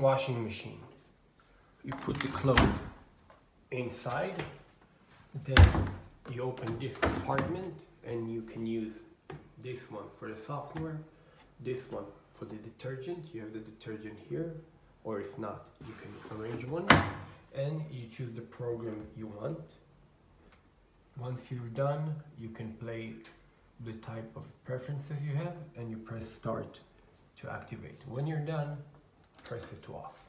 washing machine. You put the clothes inside, then you open this compartment and you can use this one for the softener, this one for the detergent. You have the detergent here, or if not, you can arrange one, and you choose the program you want. Once you're done, you can play the type of preferences you have and you press start to activate. When you're done, press it off.